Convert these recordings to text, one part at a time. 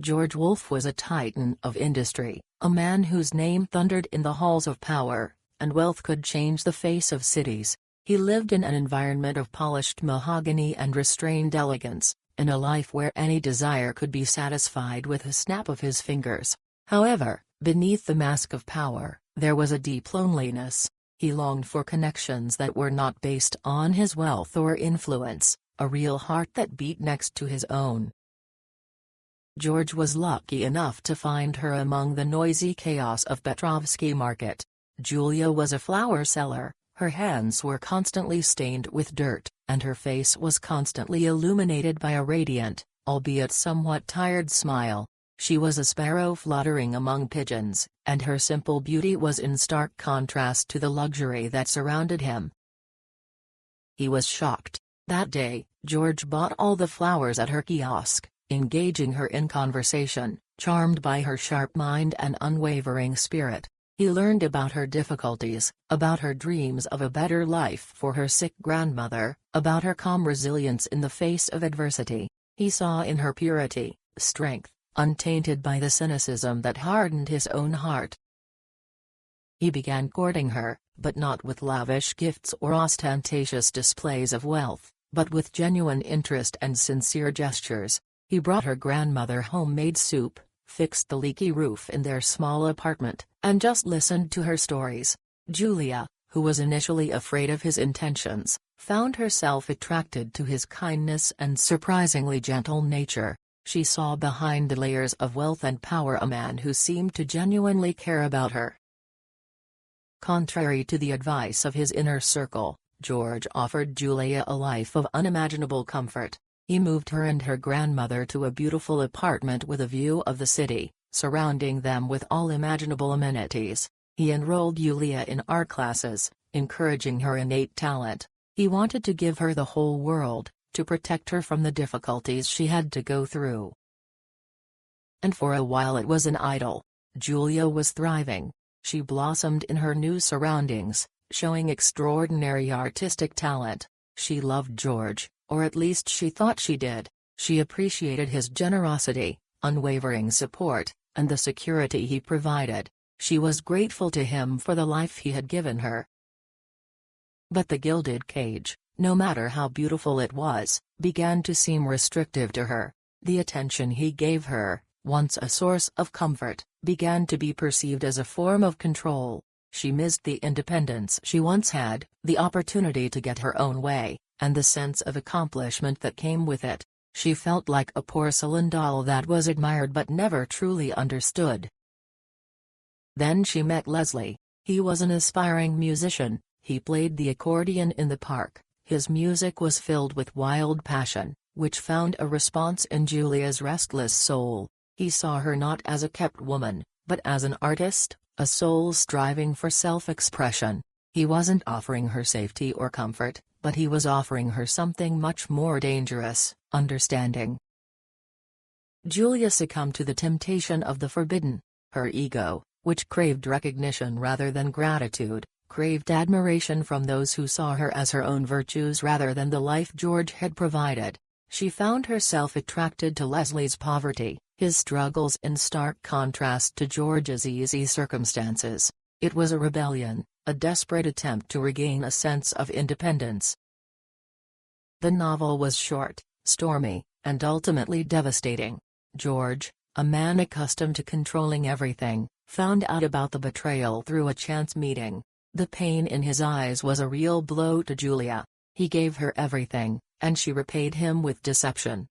George Wolfe was a titan of industry, a man whose name thundered in the halls of power, and wealth could change the face of cities. He lived in an environment of polished mahogany and restrained elegance, in a life where any desire could be satisfied with a snap of his fingers. However, beneath the mask of power, there was a deep loneliness. He longed for connections that were not based on his wealth or influence, a real heart that beat next to his own. George was lucky enough to find her among the noisy chaos of Petrovsky Market. Julia was a flower seller, her hands were constantly stained with dirt, and her face was constantly illuminated by a radiant, albeit somewhat tired smile. She was a sparrow fluttering among pigeons, and her simple beauty was in stark contrast to the luxury that surrounded him. He was shocked. That day, George bought all the flowers at her kiosk, engaging her in conversation, charmed by her sharp mind and unwavering spirit. He learned about her difficulties, about her dreams of a better life for her sick grandmother, about her calm resilience in the face of adversity. He saw in her purity, strength, untainted by the cynicism that hardened his own heart. He began courting her, but not with lavish gifts or ostentatious displays of wealth, but with genuine interest and sincere gestures. He brought her grandmother homemade soup, fixed the leaky roof in their small apartment, and just listened to her stories. Julia, who was initially afraid of his intentions, found herself attracted to his kindness and surprisingly gentle nature. She saw behind the layers of wealth and power a man who seemed to genuinely care about her. Contrary to the advice of his inner circle, George offered Julia a life of unimaginable comfort. He moved her and her grandmother to a beautiful apartment with a view of the city, surrounding them with all imaginable amenities. He enrolled Julia in art classes, encouraging her innate talent. He wanted to give her the whole world, to protect her from the difficulties she had to go through. And for a while it was an idyll. Julia was thriving. She blossomed in her new surroundings, showing extraordinary artistic talent. She loved George, or at least she thought she did. She appreciated his generosity, unwavering support, and the security he provided. She was grateful to him for the life he had given her. But the gilded cage, no matter how beautiful it was, began to seem restrictive to her. The attention he gave her, once a source of comfort, began to be perceived as a form of control. She missed the independence she once had, the opportunity to get her own way, and the sense of accomplishment that came with it. She felt like a porcelain doll that was admired but never truly understood. Then she met Leslie. He was an aspiring musician. He played the accordion in the park. His music was filled with wild passion, which found a response in Julia's restless soul. He saw her not as a kept woman, but as an artist, a soul striving for self-expression. He wasn't offering her safety or comfort, but he was offering her something much more dangerous, understanding. Julia succumbed to the temptation of the forbidden. Her ego, which craved recognition rather than gratitude, craved admiration from those who saw her as her own virtues rather than the life George had provided. She found herself attracted to Leslie's poverty, his struggles in stark contrast to George's easy circumstances. It was a rebellion, a desperate attempt to regain a sense of independence. The novel was short, stormy, and ultimately devastating. George, a man accustomed to controlling everything, found out about the betrayal through a chance meeting. The pain in his eyes was a real blow to Julia. He gave her everything, and she repaid him with deception.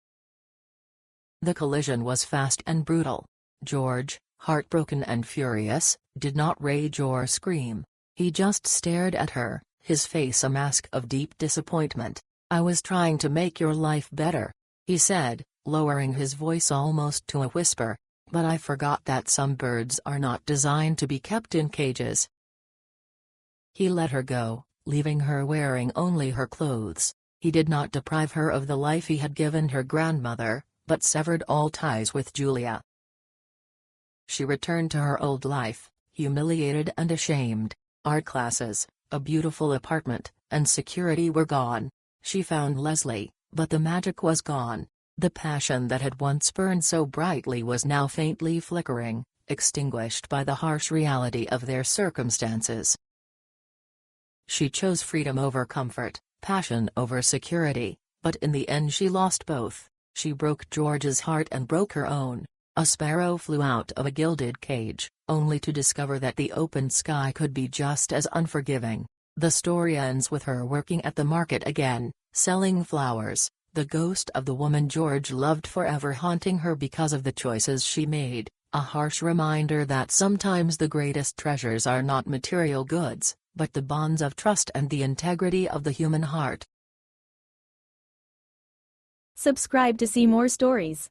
The collision was fast and brutal. George, heartbroken and furious, did not rage or scream. He just stared at her, his face a mask of deep disappointment. "I was trying to make your life better," he said, lowering his voice almost to a whisper, "but I forgot that some birds are not designed to be kept in cages." He let her go, leaving her wearing only her clothes. He did not deprive her of the life he had given her grandmother, but severed all ties with Julia. She returned to her old life, humiliated and ashamed. Art classes, a beautiful apartment, and security were gone. She found Leslie, but the magic was gone. The passion that had once burned so brightly was now faintly flickering, extinguished by the harsh reality of their circumstances. She chose freedom over comfort, passion over security, but in the end she lost both. She broke George's heart and broke her own. A sparrow flew out of a gilded cage, only to discover that the open sky could be just as unforgiving. The story ends with her working at the market again, selling flowers, the ghost of the woman George loved forever haunting her because of the choices she made, a harsh reminder that sometimes the greatest treasures are not material goods, but the bonds of trust and the integrity of the human heart. Subscribe to see more stories.